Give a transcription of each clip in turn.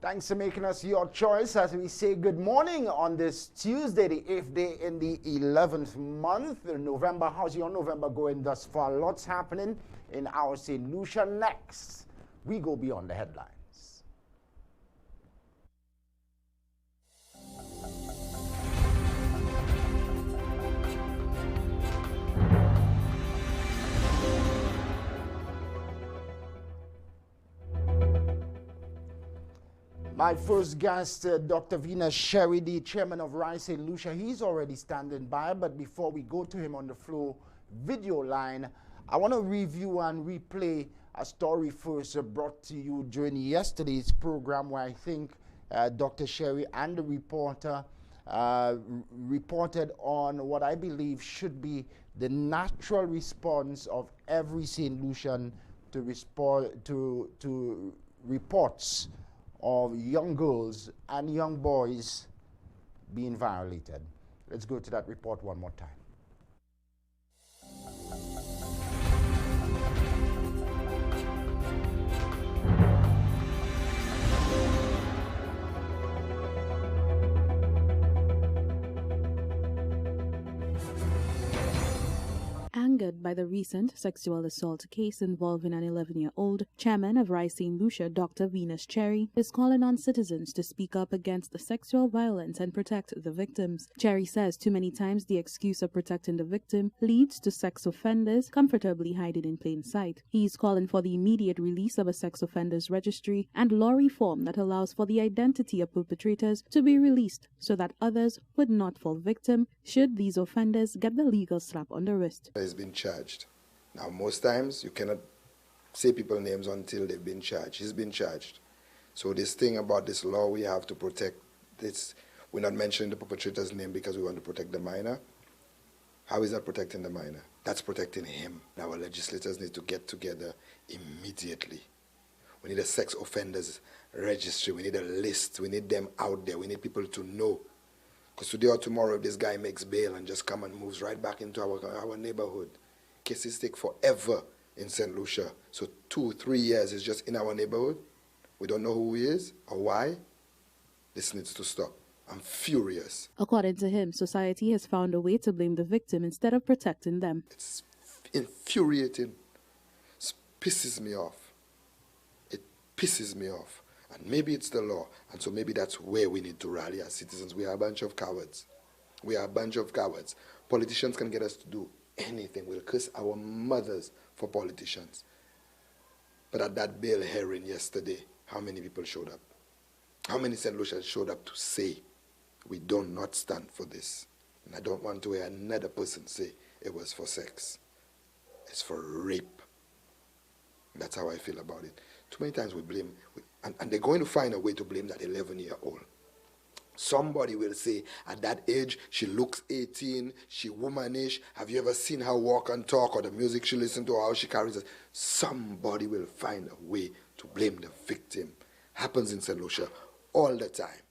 Thanks for making us your choice as we say good morning on this Tuesday, the 8th day in the 11th month, November. How's your November going thus far? Lots happening in our St. Lucia. Next, we go beyond the headlines. My first guest, Dr. Venus Sherry, the chairman of Rights St. Lucia, he's already standing by. But before we go to him on the floor video line, I want to review and replay a story first brought to you during yesterday's program, where I think Dr. Sherry and the reporter reported on what I believe should be the natural response of every St. Lucian to respond to reports of young girls and young boys being violated. Let's go to that report one more time. Angered by the recent sexual assault case involving an 11-year-old, Chairman of Rights St. Lucia, Dr. Venus Cherry, is calling on citizens to speak up against the sexual violence and protect the victims. Cherry says too many times the excuse of protecting the victim leads to sex offenders comfortably hiding in plain sight. He is calling for the immediate release of a sex offenders registry and law reform that allows for the identity of perpetrators to be released so that others would not fall victim should these offenders get the legal slap on the wrist. Has been charged. Now, most times you cannot say people's names until they've been charged. He's been charged. So this thing about this law, we have to protect this. We're not mentioning the perpetrator's name because we want to protect the minor. How is that protecting the minor? That's protecting him. Our legislators need to get together immediately. We need a sex offenders registry. We need a list. We need them out there. We need people to know. Because today or tomorrow, if this guy makes bail and just come and moves right back into our neighborhood, cases take forever in St. Lucia. So 2-3 years is just in our neighborhood. We don't know who he is or why. This needs to stop. I'm furious. According to him, society has found a way to blame the victim instead of protecting them. It's infuriating. It pisses me off. It pisses me off. And maybe it's the law, and so maybe that's where we need to rally as citizens. We are a bunch of cowards. We are a bunch of cowards. Politicians can get us to do anything. We'll curse our mothers for politicians. But at that bail hearing yesterday, how many people showed up? How many St. Lucians showed up to say, we do not stand for this? And I don't want to hear another person say it was for sex. It's for rape. That's how I feel about it. Too many times we blame, and they're going to find a way to blame that 11-year-old. Somebody will say, at that age, she looks 18, she womanish. Have you ever seen her walk and talk, or the music she listens to, or how she carries it? Somebody will find a way to blame the victim. Happens in St. Lucia all the time.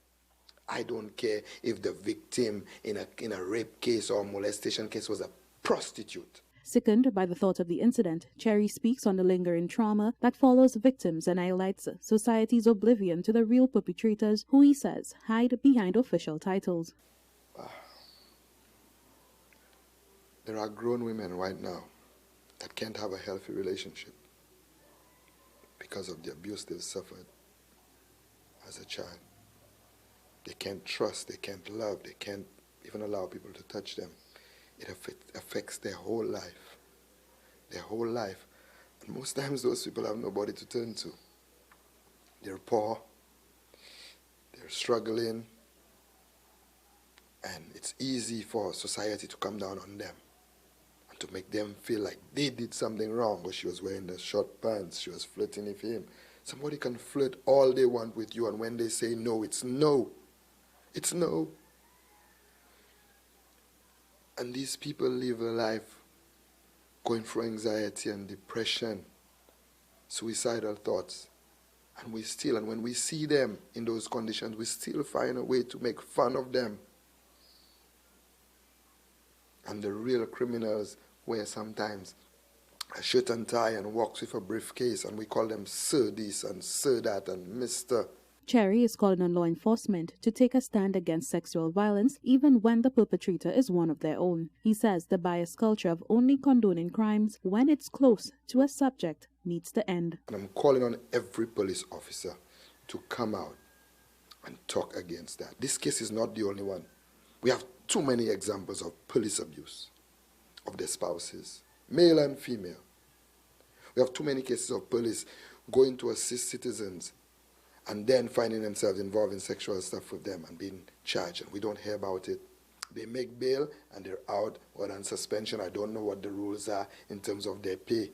I don't care if the victim in a rape case or molestation case was a prostitute. Sickened by the thought of the incident, Cherry speaks on the lingering trauma that follows victims and highlights society's oblivion to the real perpetrators, who he says hide behind official titles. There are grown women right now that can't have a healthy relationship because of the abuse they've suffered as a child. They can't trust, they can't love, they can't even allow people to touch them. It affects their whole life. Their whole life. And most times those people have nobody to turn to. They're poor. They're struggling. And it's easy for society to come down on them and to make them feel like they did something wrong. Or she was wearing the short pants. She was flirting with him. Somebody can flirt all they want with you, and when they say no, it's no. It's no. And these people live a life going through anxiety and depression, suicidal thoughts. And when we see them in those conditions, we still find a way to make fun of them. And the real criminals wear sometimes a shirt and tie and walks with a briefcase, and we call them Sir this and Sir that and Mr. Cherry is calling on law enforcement to take a stand against sexual violence even when the perpetrator is one of their own. He says the biased culture of only condoning crimes when it's close to a subject needs to end. And I'm calling on every police officer to come out and talk against that. This case is not the only one. We have too many examples of police abuse of their spouses, male and female. We have too many cases of police going to assist citizens and then finding themselves involved in sexual stuff with them and being charged, and we don't hear about it. They make bail and they're out or on suspension. I don't know what the rules are in terms of their pay,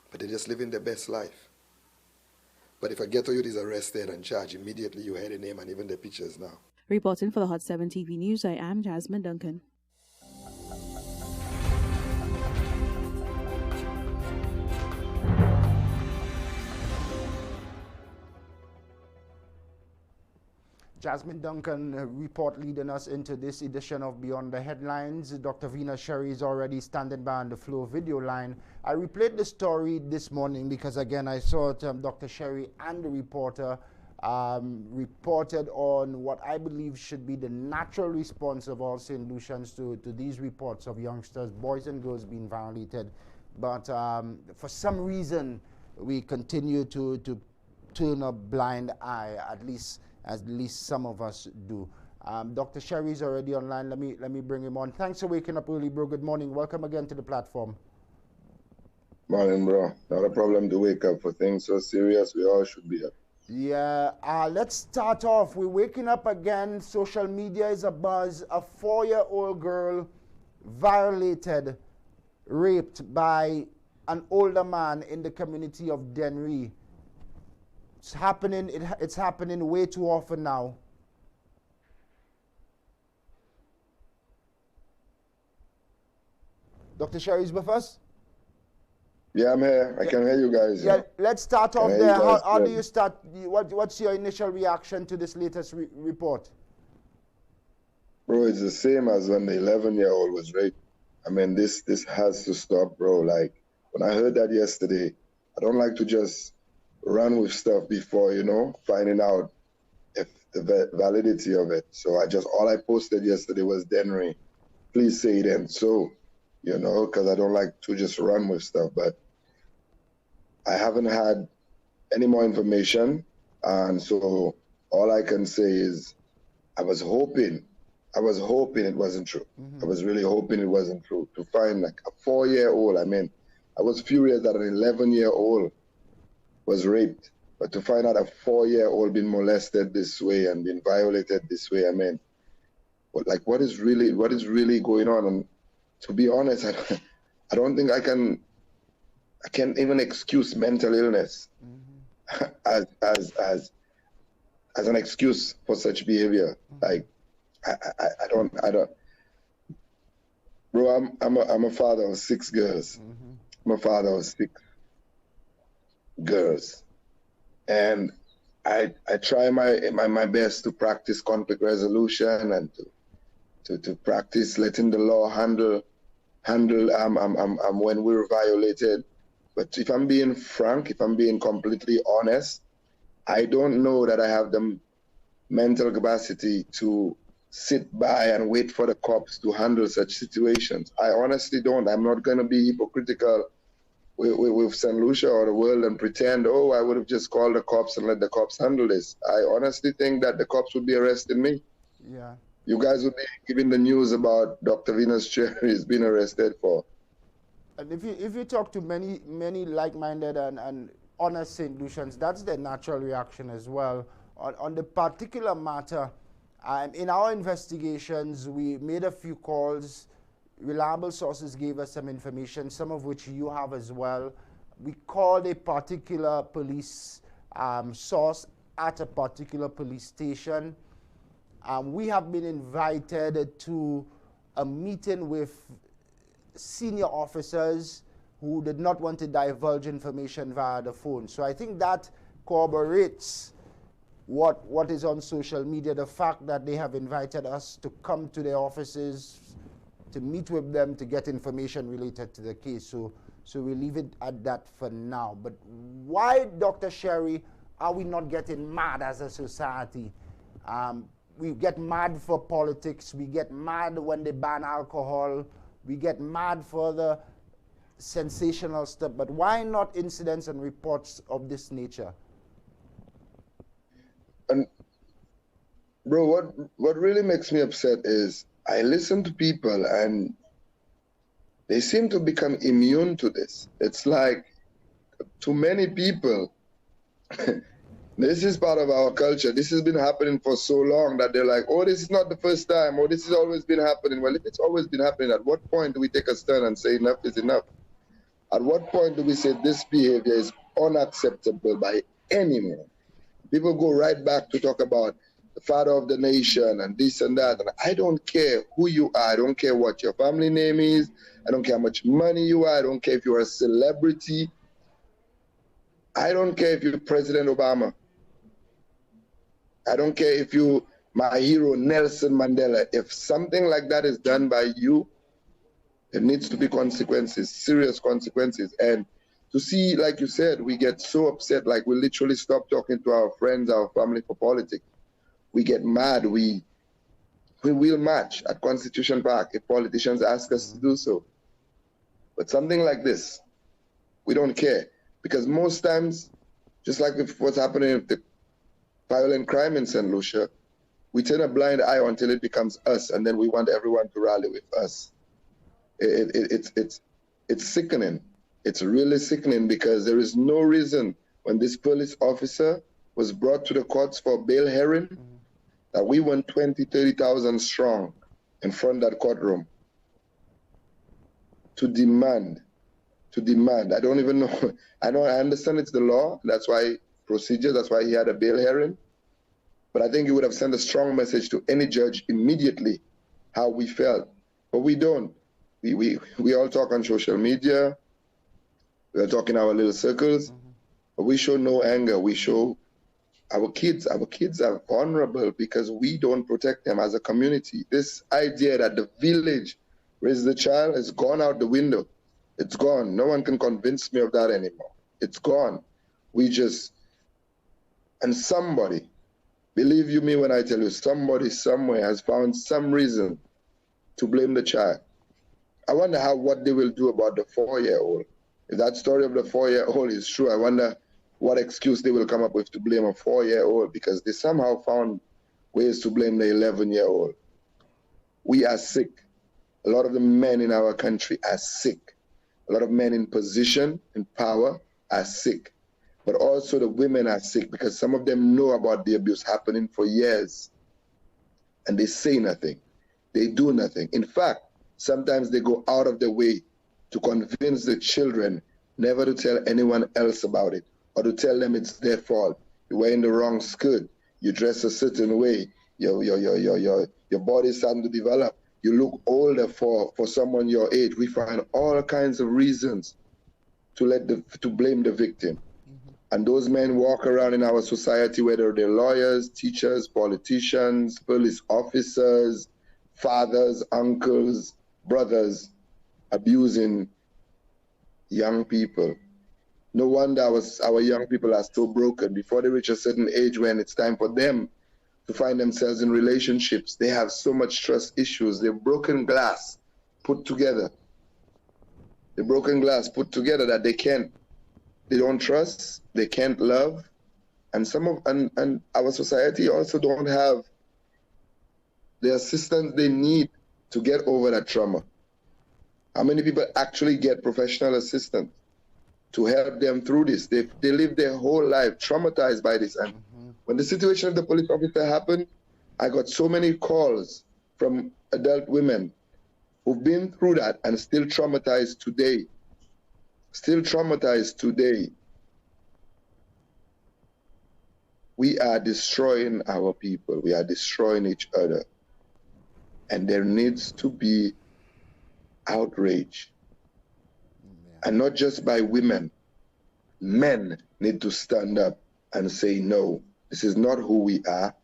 but they're just living their best life. But if a ghetto youth is arrested and charged, immediately you hear the name and even the pictures now. Reporting for the Hot 7 TV News, I am Jasmine Duncan. Jasmine Duncan report leading us into this edition of Beyond the Headlines. Dr. Venus Sherry is already standing by on the Flow video line. I replayed the story this morning because, again, I saw Dr. Sherry and the reporter reported on what I believe should be the natural response of all St. Lucians to these reports of youngsters, boys and girls being violated. But for some reason, we continue to turn a blind eye, at least some of us do. Dr. Sherry is already online. Let me bring him on. Thanks for waking up early, bro. Good morning. Welcome again to the platform. Morning, bro. Not a problem to wake up for things so serious. We all should be up. Yeah. Let's start off. We're waking up again. Social media is abuzz. A 4-year-old girl violated, raped by an older man in the community of Dennery. It's happening. It's happening way too often now. Dr. Sherry is with us? Yeah, I'm here. I can hear you guys. Yeah, let's start off there. How do you start? What's your initial reaction to this latest report? Bro, it's the same as when the 11-year-old was raped. I mean, this has to stop, bro. Like, when I heard that yesterday, I don't like to just run with stuff before, finding out if the validity of it. So all I posted yesterday was Dennery. Please say it and so, because I don't like to just run with stuff. But I haven't had any more information. And so all I can say is I was hoping it wasn't true. I was really hoping it wasn't true. To find like a 4-year-old, I mean, I was furious that an 11-year-old was raped, but to find out a 4-year-old being molested this way and being violated this way, I mean, what is really going on? And to be honest, I don't think I can even excuse mental illness as an excuse for such behavior. Like I don't. Bro, I'm a father of 6 girls. I'm a father of 6 girls, and I try my best to practice conflict resolution and to practice letting the law handle when we're violated. But if I'm being frank, if I'm being completely honest, I don't know that I have the mental capacity to sit by and wait for the cops to handle such situations. I honestly don't. I'm not going to be hypocritical with St. Lucia or the world and pretend, I would have just called the cops and let the cops handle this. I honestly think that the cops would be arresting me. Yeah. you guys would be giving the news about Dr. Venus Cherry is being arrested for. And if you talk to many like-minded and honest St. Lucians, that's their natural reaction as well. On the particular matter, in our investigations, we made a few calls. Reliable sources gave us some information, some of which you have as well. We called a particular police source at a particular police station. We have been invited to a meeting with senior officers who did not want to divulge information via the phone. So I think that corroborates what is on social media, the fact that they have invited us to come to their offices, to meet with them, to get information related to the case. So we leave it at that for now. But why, Dr. Sherry, are we not getting mad as a society? We get mad for politics. We get mad when they ban alcohol. We get mad for the sensational stuff. But why not incidents and reports of this nature? And bro, what really makes me upset is I listen to people and they seem to become immune to this. It's like, to many people, this is part of our culture. This has been happening for so long that they're like, oh, this is not the first time, or this has always been happening. Well, if it's always been happening, at what point do we take a stand and say enough is enough? At what point do we say this behavior is unacceptable by anyone? People go right back to talk about the father of the nation and this and that. And I don't care who you are. I don't care what your family name is. I don't care how much money you are. I don't care if you're a celebrity. I don't care if you're President Obama. I don't care if you, my hero, Nelson Mandela. If something like that is done by you, there needs to be consequences, serious consequences. And to see, like you said, we get so upset, like we literally stop talking to our friends, our family for politics. We get mad. We will march at Constitution Park if politicians ask us to do so. But something like this, we don't care. Because most times, just like what's happening with the violent crime in St. Lucia, we turn a blind eye until it becomes us, and then we want everyone to rally with us. It's sickening. It's really sickening because there is no reason when this police officer was brought to the courts for bail hearing that we went 20, 30,000 strong in front of that courtroom to demand. I don't even know. I understand it's the law. That's why procedure. That's why he had a bail hearing. But I think he would have sent a strong message to any judge immediately how we felt. But we don't. We all talk on social media. We are talking our little circles. But we show no anger. We show our kids. Our kids are vulnerable because we don't protect them as a community. This idea that the village raises the child has gone out the window. It's gone. No one can convince me of that anymore. It's gone. And somebody, believe you me when I tell you, somebody somewhere has found some reason to blame the child. I wonder what they will do about the 4-year-old. If that story of the 4-year-old is true, I wonder what excuse they will come up with to blame a 4-year-old, because they somehow found ways to blame the 11-year-old. We are sick. A lot of the men in our country are sick. A lot of men in position, in power, are sick. But also the women are sick because some of them know about the abuse happening for years. And they say nothing. They do nothing. In fact, sometimes they go out of their way to convince the children never to tell anyone else about it, or to tell them it's their fault. You're wearing the wrong skirt. You dress a certain way. Your body's starting to develop. You look older for someone your age. We find all kinds of reasons to blame the victim. And those men walk around in our society, whether they're lawyers, teachers, politicians, police officers, fathers, uncles, brothers, abusing young people. No wonder our young people are so broken. Before they reach a certain age when it's time for them to find themselves in relationships, they have so much trust issues. They're broken glass put together. The broken glass put together that they don't trust, they can't love. And our society also don't have the assistance they need to get over that trauma. How many people actually get professional assistance to help them through this? They live their whole life traumatized by this. And when the situation of the police officer happened, I got so many calls from adult women who've been through that and still traumatized today. Still traumatized today. We are destroying our people. We are destroying each other. And there needs to be outrage. And not just by women. Men need to stand up and say, no, this is not who we are.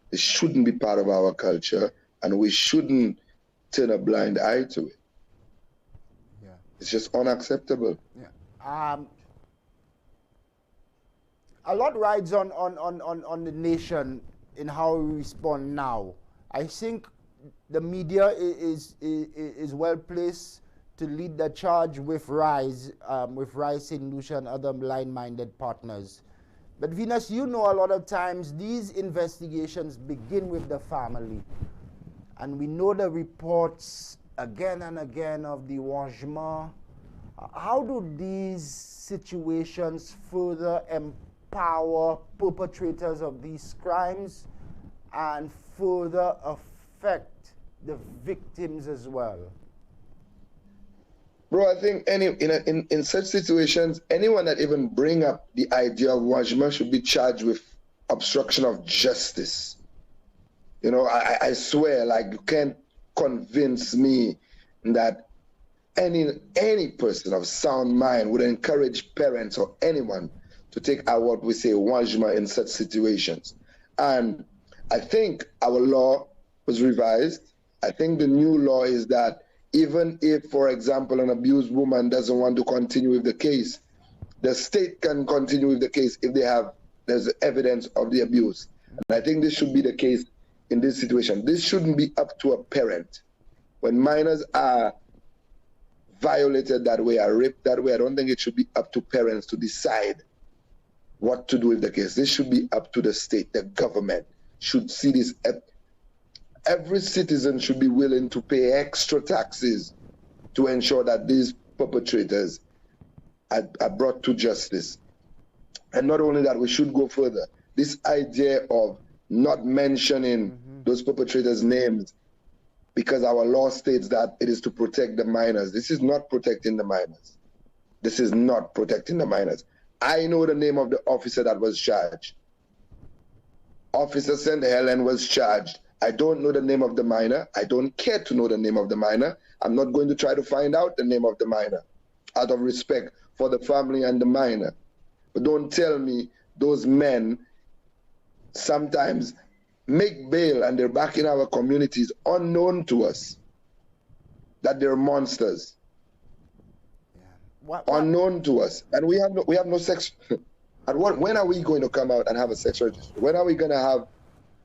This shouldn't be part of our culture. And we shouldn't turn a blind eye to it. Yeah. It's just unacceptable. Yeah. a lot rides on the nation in how we respond now. I think the media is well placed to lead the charge with Rise St. Lucia and other blind-minded partners. But Venus, you know, a lot of times these investigations begin with the family. And we know the reports again and again of the wangement. How do these situations further empower perpetrators of these crimes and further affect the victims as well? Bro, I think in such situations, anyone that even bring up the idea of wangement should be charged with obstruction of justice. You know, I swear, like, you can't convince me that any person of sound mind would encourage parents or anyone to take out what we say wangement in such situations. And I think our law was revised. I think the new law is that even if, for example, an abused woman doesn't want to continue with the case, the state can continue with the case if there's evidence of the abuse. And I think this should be the case in this situation. This shouldn't be up to a parent. When minors are violated that way, are raped that way, I don't think it should be up to parents to decide what to do with the case. This should be up to the state. The government should see this. Every citizen should be willing to pay extra taxes to ensure that these perpetrators are brought to justice. And not only that, we should go further. This idea of not mentioning those perpetrators' names because our law states that it is to protect the minors. This is not protecting the minors. This is not protecting the minors. I know the name of the officer that was charged. Officer St. Helen was charged. I don't know the name of the minor. I don't care to know the name of the minor. I'm not going to try to find out the name of the minor out of respect for the family and the minor. But don't tell me those men sometimes make bail and they're back in our communities unknown to us, that they're monsters. Unknown to us. And we have no sex. And when are we going to come out and have a sex registry? When are we going to have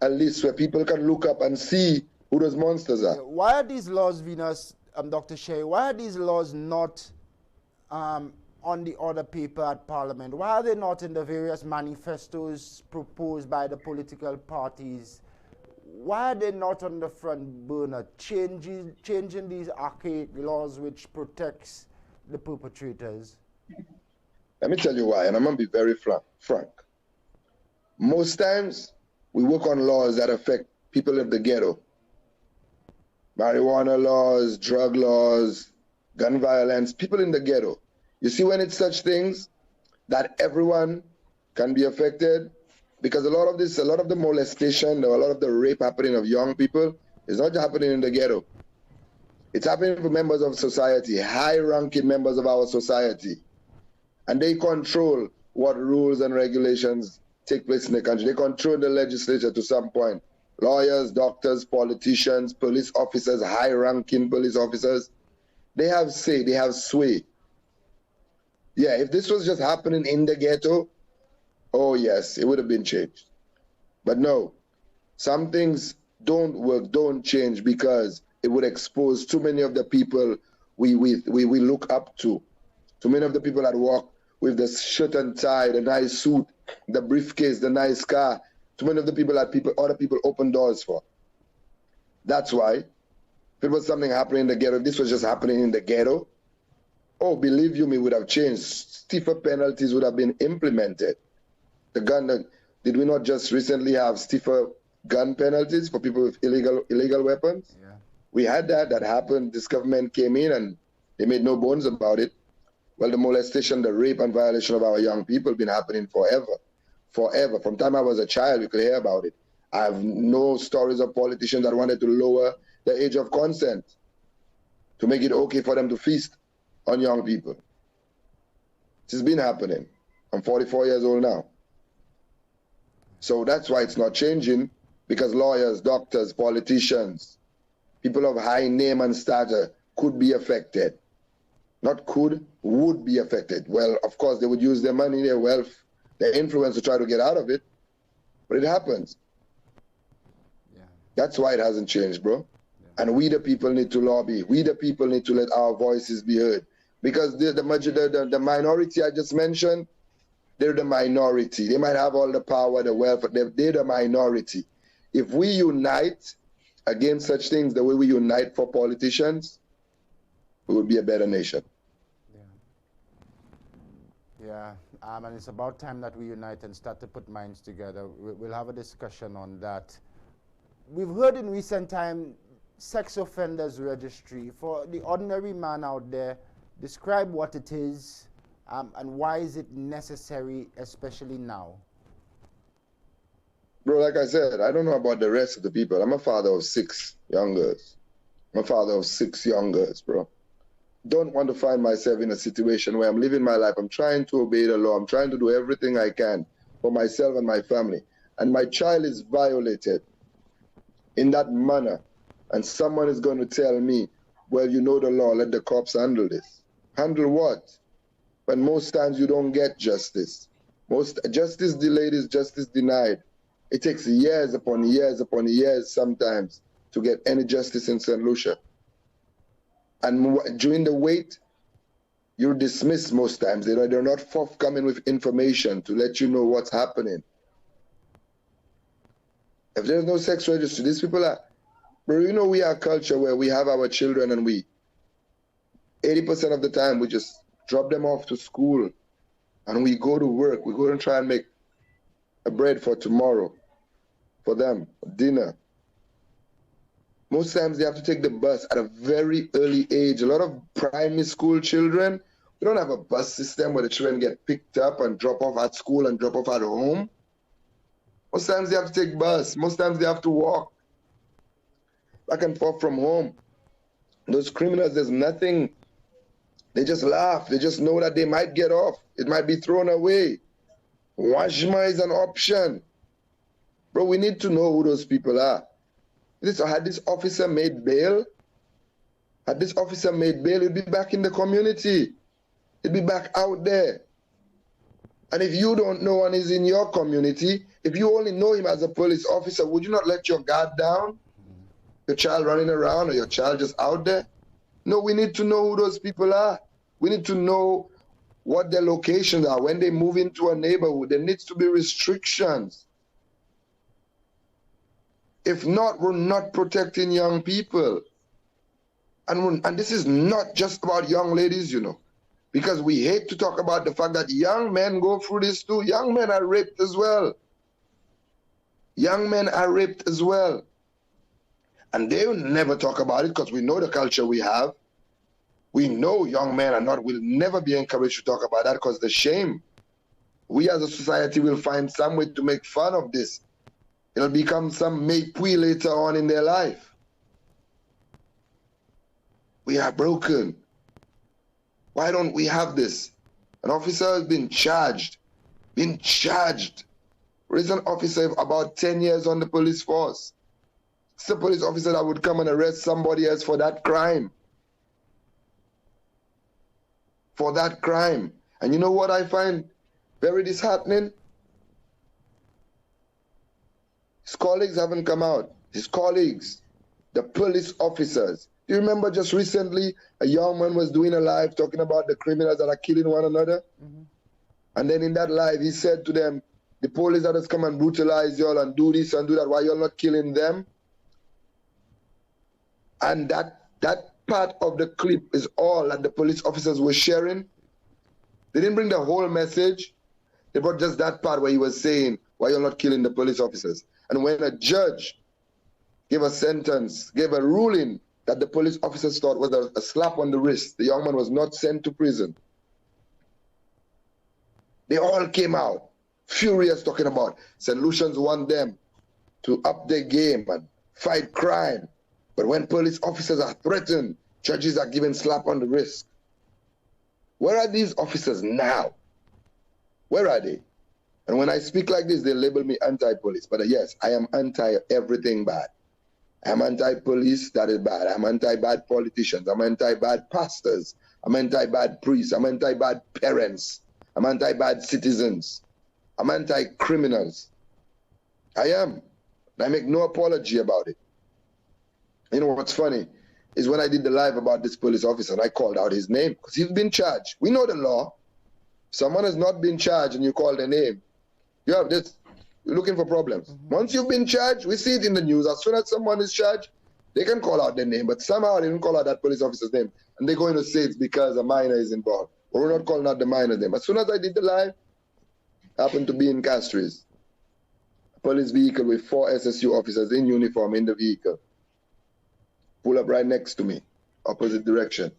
a list where people can look up and see who those monsters are? Why are these laws, Venus, Dr. Sherry, why are these laws not on the order paper at Parliament? Why are they not in the various manifestos proposed by the political parties? Why are they not on the front burner, changing these archaic laws which protects the perpetrators? Let me tell you why, and I'm going to be very frank. Most times, we work on laws that affect people in the ghetto. Marijuana laws, drug laws, gun violence, people in the ghetto. You see, when it's such things that everyone can be affected, because a lot of the molestation, or a lot of the rape happening of young people is not happening in the ghetto. It's happening for members of society, high-ranking members of our society. And they control what rules and regulations take place in the country. They control the legislature to some point. Lawyers, doctors, politicians, police officers, high-ranking police officers, they have say, they have sway. Yeah, if this was just happening in the ghetto, oh yes, it would have been changed. But no, some things don't work, don't change, because it would expose too many of the people we look up to. Too many of the people that walk with the shirt and tie, the nice suit, the briefcase, the nice car. Too many of the people that other people open doors for. That's why, if it was something happening in the ghetto, if this was just happening in the ghetto, oh, believe you me, would have changed. Stiffer penalties would have been implemented. Did we not just recently have stiffer gun penalties for people with illegal weapons? Yeah. We had that happened. This government came in and they made no bones about it. Well, the molestation, the rape and violation of our young people been happening forever. Forever. From the time I was a child, we could hear about it. I have no stories of politicians that wanted to lower the age of consent to make it okay for them to feast on young people. This has been happening. I'm 44 years old now. So that's why it's not changing, because lawyers, doctors, politicians, people of high name and stature could be affected. Not could, would be affected. Well, of course, they would use their money, their wealth the influence to try to get out of it, but it happens. Yeah. That's why it hasn't changed, bro. Yeah. And we the people need to lobby. We the people need to let our voices be heard. Because the minority I just mentioned, they're the minority. They might have all the power, the wealth, but they're the minority. If we unite against such things the way we unite for politicians, we would be a better nation. Yeah, and it's about time that we unite and start to put minds together. We'll have a discussion on that. We've heard in recent time sex offenders registry. For the ordinary man out there, describe what it is and why is it necessary, especially now? Bro, like I said, I don't know about the rest of the people. I'm a father of 6 young girls. I'm a father of 6 young girls, bro. Don't want to find myself in a situation where I'm living my life. I'm trying to obey the law. I'm trying to do everything I can for myself and my family. And my child is violated in that manner. And someone is going to tell me, well, you know the law, let the cops handle this. Handle what? When most times you don't get justice. Most justice delayed is justice denied. It takes years upon years upon years sometimes to get any justice in St. Lucia. And during the wait, you're dismissed most times. They're not forthcoming with information to let you know what's happening. If there's no sex registry, these people are, bro, you know we are a culture where we have our children and 80% of the time we just drop them off to school and we go to work. We go and try and make a bread for tomorrow for them, dinner. Most times they have to take the bus at a very early age. A lot of primary school children, we don't have a bus system where the children get picked up and drop off at school and drop off at home. Most times they have to take bus. Most times they have to walk back and forth from home. Those criminals, there's nothing. They just laugh. They just know that they might get off. It might be thrown away. Washma is an option. Bro, we need to know who those people are. Had this officer made bail, he'd be back in the community. He'd be back out there. And if you don't know one is in your community, if you only know him as a police officer, would you not let your guard down? Your child running around or your child just out there? No, we need to know who those people are. We need to know what their locations are. When they move into a neighborhood, there needs to be restrictions. If not, we're not protecting young people. And this is not just about young ladies, you know, because we hate to talk about the fact that young men go through this too. Young men are raped as well. Young men are raped as well. And they will never talk about it because we know the culture we have. We know young men will never be encouraged to talk about that because the shame. We as a society will find some way to make fun of this. It'll become some make-we later on in their life. We are broken. Why don't we have this? An officer has been charged. There is an officer about 10 years on the police force. It's a police officer that would come and arrest somebody else for that crime. For that crime. And you know what I find very disheartening? His colleagues haven't come out. His colleagues, the police officers. Do you remember just recently a young man was doing a live talking about the criminals that are killing one another? Mm-hmm. And then in that live, he said to them, the police that has come and brutalize y'all and do this and do that, why y'all not killing them? And that part of the clip is all that the police officers were sharing. They didn't bring the whole message. They brought just that part where he was saying, why you're not killing the police officers? And when a judge gave a sentence, gave a ruling that the police officers thought was a slap on the wrist, the young man was not sent to prison. They all came out furious talking about St. Lucians want them to up their game and fight crime. But when police officers are threatened, judges are given slap on the wrist. Where are these officers now? Where are they? And when I speak like this, they label me anti-police. But yes, I am anti-everything bad. I am anti-police, that is bad. I'm anti-bad politicians. I'm anti-bad pastors. I'm anti-bad priests. I'm anti-bad parents. I'm anti-bad citizens. I'm anti-criminals. I am. I make no apology about it. You know what's funny is when I did the live about this police officer, I called out his name because he's been charged. We know the law. Someone has not been charged and you call their name. You have this. You're looking for problems. Once you've been charged, we see it in the news. As soon as someone is charged, they can call out their name. But somehow they didn't call out that police officer's name. And they're going to say it's because a minor is involved. Or we're not calling out the minor's name. As soon as I did the live, happened to be in Castries. A police vehicle with 4 SSU officers in uniform in the vehicle. Pull up right next to me, opposite direction.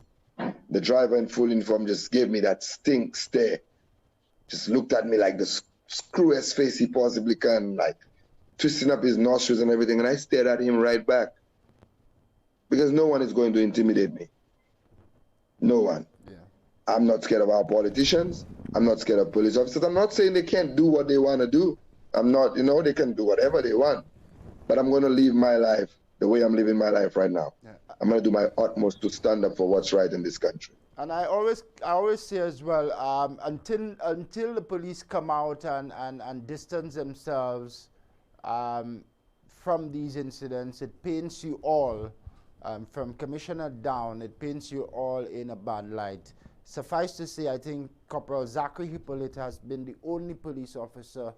The driver in full uniform just gave me that stink stare. Just looked at me like the screwiest face he possibly can, like twisting up his nostrils and everything. And I stared at him right back. Because no one is going to intimidate me. No one. Yeah. I'm not scared of our politicians. I'm not scared of police officers. I'm not saying they can't do what they want to do. I'm not, you know, they can do whatever they want. But I'm going to live my life the way I'm living my life right now. Yeah. I'm going to do my utmost to stand up for what's right in this country. And I always say as well, until the police come out and distance themselves from these incidents, it paints you all, from commissioner down, it paints you all in a bad light. Suffice to say, I think Corporal Zachary Hippolyte has been the only police officer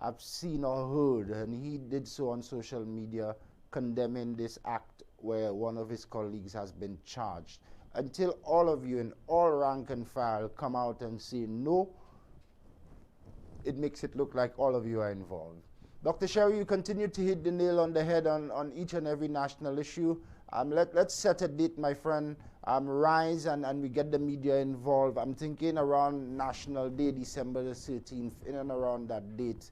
I've seen or heard, and he did so on social media, condemning this act where one of his colleagues has been charged. Until all of you in all rank and file come out and say no, it makes it look like all of you are involved. Dr. Sherry, you continue to hit the nail on the head on each and every national issue. Let's set a date, my friend. Rise and we get the media involved. I'm thinking around National Day, December the 13th, in and around that date.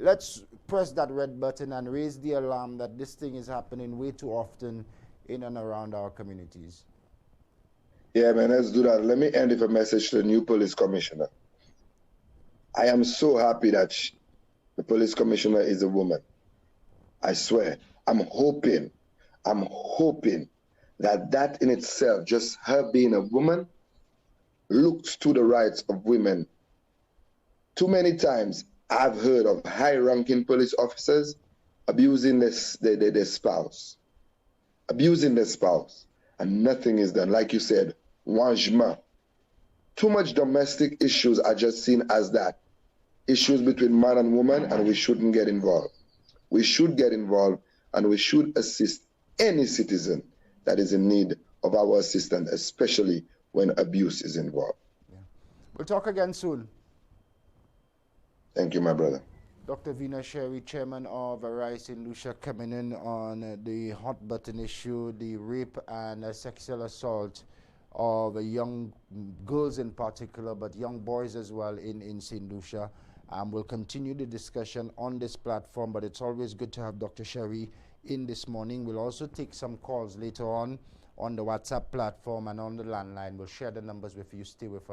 Let's press that red button and raise the alarm that this thing is happening way too often in and around our communities. Yeah, man, let's do that. Let me end with a message to the new police commissioner. I am so happy that the police commissioner is a woman. I swear. I'm hoping that in itself, just her being a woman, looks to the rights of women. Too many times, I've heard of high-ranking police officers abusing their spouse. Abusing their spouse. And nothing is done. Like you said, wangement. Too much domestic issues are just seen as that. Issues between man and woman, and we shouldn't get involved. We should get involved, and we should assist any citizen that is in need of our assistance, especially when abuse is involved. Yeah. We'll talk again soon. Thank you, my brother. Dr. Vina Sherry, chairman of Rights St. Lucia, coming in on the hot button issue, the rape and sexual assault of young girls in particular, but young boys as well in St. Lucia. We'll continue the discussion on this platform, but it's always good to have Dr. Sherry in this morning. We'll also take some calls later on the WhatsApp platform and on the landline. We'll share the numbers with you. Stay with us.